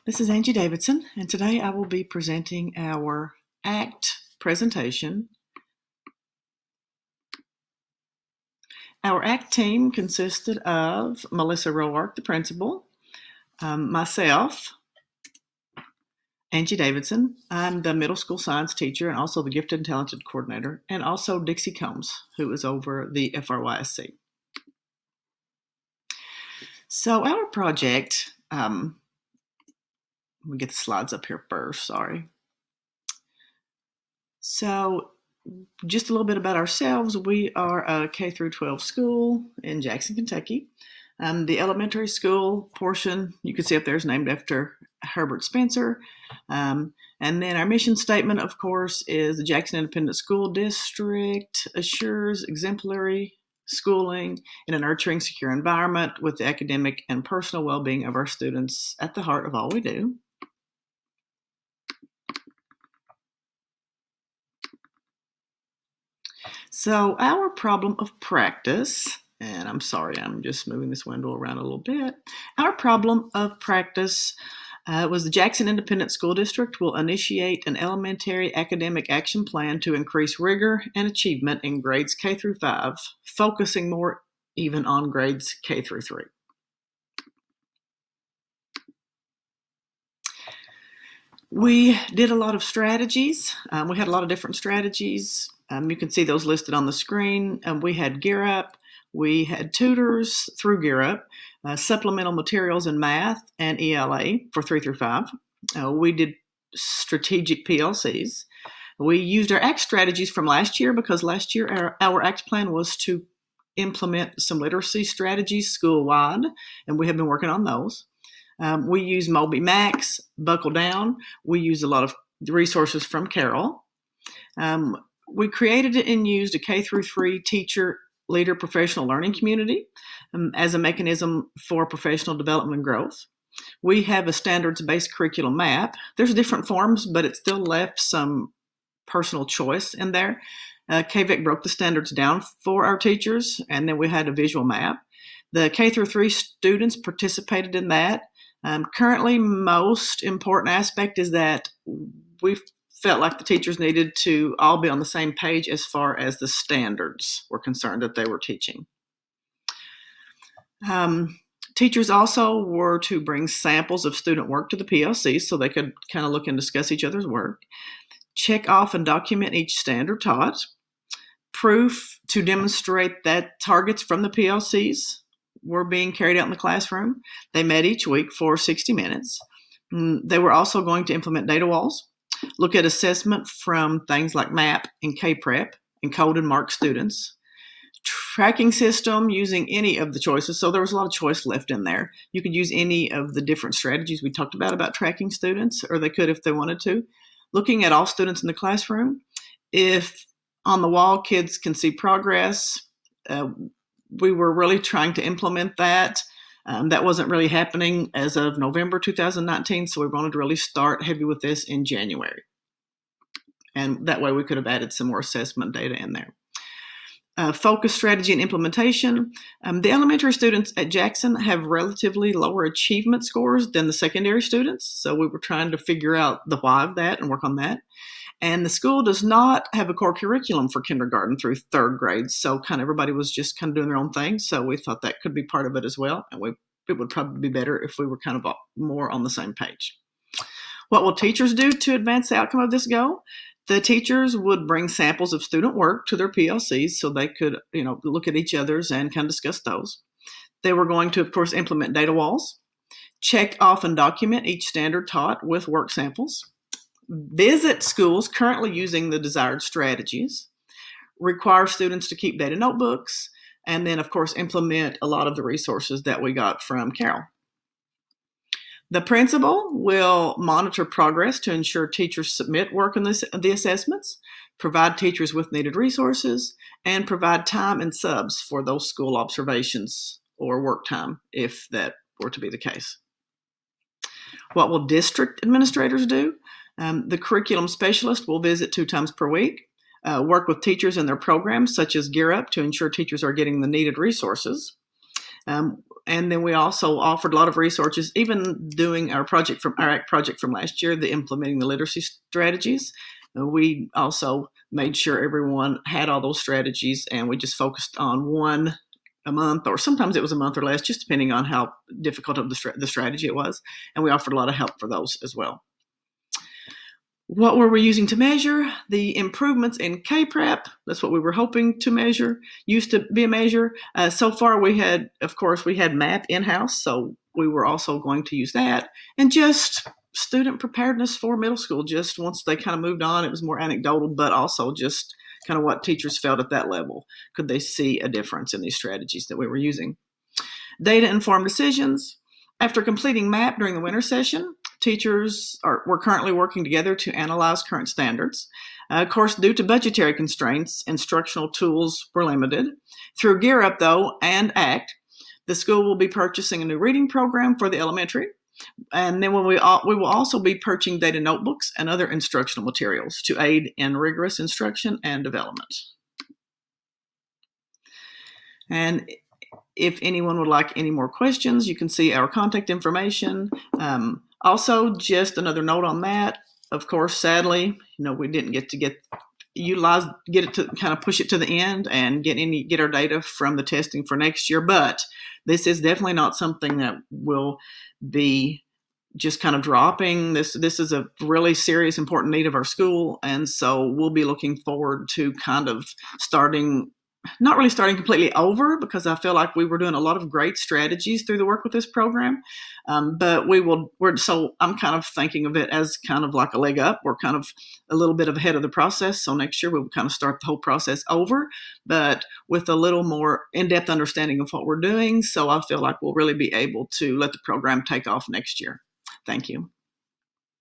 This is Angie Davidson, and today I will be presenting our ACT presentation. Our ACT team consisted of Melissa Roark, the principal, myself, Angie Davidson. I'm the middle school science teacher and also the gifted and talented coordinator, and also Dixie Combs, who is over the FRYSC. So our project, let me get the slides up here first, sorry. So just a little bit about ourselves. We are a K through 12 school in Jackson, Kentucky. The elementary school portion, you can see up there, is named after Herbert Spencer. And then our mission statement, of course, is the Jackson Independent School District assures exemplary schooling in a nurturing, secure environment with the academic and personal well-being of our students at the heart of all we do. So our problem of practice, and I'm sorry, I'm just moving this window around a little bit. Our problem of practice was the Jackson Independent School District will initiate an elementary academic action plan to increase rigor and achievement in grades K through 5, focusing more even on grades K through 3. We did a lot of strategies. We had a lot of different strategies. You can see those listed on the screen. We had Gear Up. We had tutors through Gear Up, supplemental materials in math and ELA for 3 through 5. We did strategic PLCs. We used our ACT strategies from last year because last year our ACT plan was to implement some literacy strategies school-wide, and we have been working on those. We use Moby Max, Buckle Down. We use a lot of resources from Carol. We created and used a K through 3 teacher leader professional learning community as a mechanism for professional development and growth. We have a standards-based curriculum map. There's different forms, but it still left some personal choice in there. KVIC broke the standards down for our teachers, and then we had a visual map. The K through 3 students participated in that. Currently, most important aspect is that we felt like the teachers needed to all be on the same page as far as the standards were concerned that they were teaching. Teachers also were to bring samples of student work to the PLC so they could kind of look and discuss each other's work. Check off and document each standard taught. Proof to demonstrate that targets from the PLCs were being carried out in the classroom. They met each week for 60 minutes. They were also going to implement data walls, look at assessment from things like MAP and K-Prep, and code and mark students. Tracking system using any of the choices. So there was a lot of choice left in there. You could use any of the different strategies we talked about tracking students, or they could if they wanted to. Looking at all students in the classroom. If on the wall kids can see progress, we were really trying to implement that. That wasn't really happening as of November 2019, so we wanted to really start heavy with this in January. And that way we could have added some more assessment data in there. Focus strategy and implementation. The elementary students at Jackson have relatively lower achievement scores than the secondary students, so we were trying to figure out the why of that and work on that. And the school does not have a core curriculum for kindergarten through 3rd grade, so kind of everybody was just kind of doing their own thing, so we thought that could be part of it as well, and it would probably be better if we were kind of more on the same page. What will teachers do to advance the outcome of this goal? The teachers would bring samples of student work to their PLCs so they could, look at each other's and kind of discuss those. They were going to, of course, implement data walls, check off and document each standard taught with work samples, visit schools currently using the desired strategies, require students to keep data notebooks, and then, of course, implement a lot of the resources that we got from Carol. The principal will monitor progress to ensure teachers submit work on the assessments, provide teachers with needed resources, and provide time and subs for those school observations or work time, if that were to be the case. What will district administrators do? The curriculum specialist will visit 2 times per week, work with teachers in their programs, such as Gear Up, to ensure teachers are getting the needed resources. And then we also offered a lot of resources, even doing our ACT project from last year, the implementing the literacy strategies. We also made sure everyone had all those strategies, and we just focused on one a month, or sometimes it was a month or less, just depending on how difficult of the strategy it was. And we offered a lot of help for those as well. What were we using to measure? The improvements in K-Prep, that's what we were hoping to measure, used to be a measure. So far we had MAP in-house, so we were also going to use that. And just student preparedness for middle school, just once they kind of moved on, it was more anecdotal, but also just kind of what teachers felt at that level. Could they see a difference in these strategies that we were using? Data-informed decisions. After completing MAP during the winter session, teachers were currently working together to analyze current standards. Of course, due to budgetary constraints, instructional tools were limited. Through Gear Up, though, and ACT, the school will be purchasing a new reading program for the elementary. And then we will also be purchasing data notebooks and other instructional materials to aid in rigorous instruction and development. And if anyone would like any more questions, you can see our contact information. Also, just another note on that. Of course, sadly, we didn't get it to kind of push it to the end and get our data from the testing for next year. But this is definitely not something that will be just kind of dropping. This is a really serious, important need of our school. And so we'll be looking forward to kind of not really starting completely over, because I feel like we were doing a lot of great strategies through the work with this program. But so I'm kind of thinking of it as kind of like a leg up. We're kind of a little bit ahead of the process. So next year we'll kind of start the whole process over, but with a little more in-depth understanding of what we're doing. So I feel like we'll really be able to let the program take off next year. Thank you.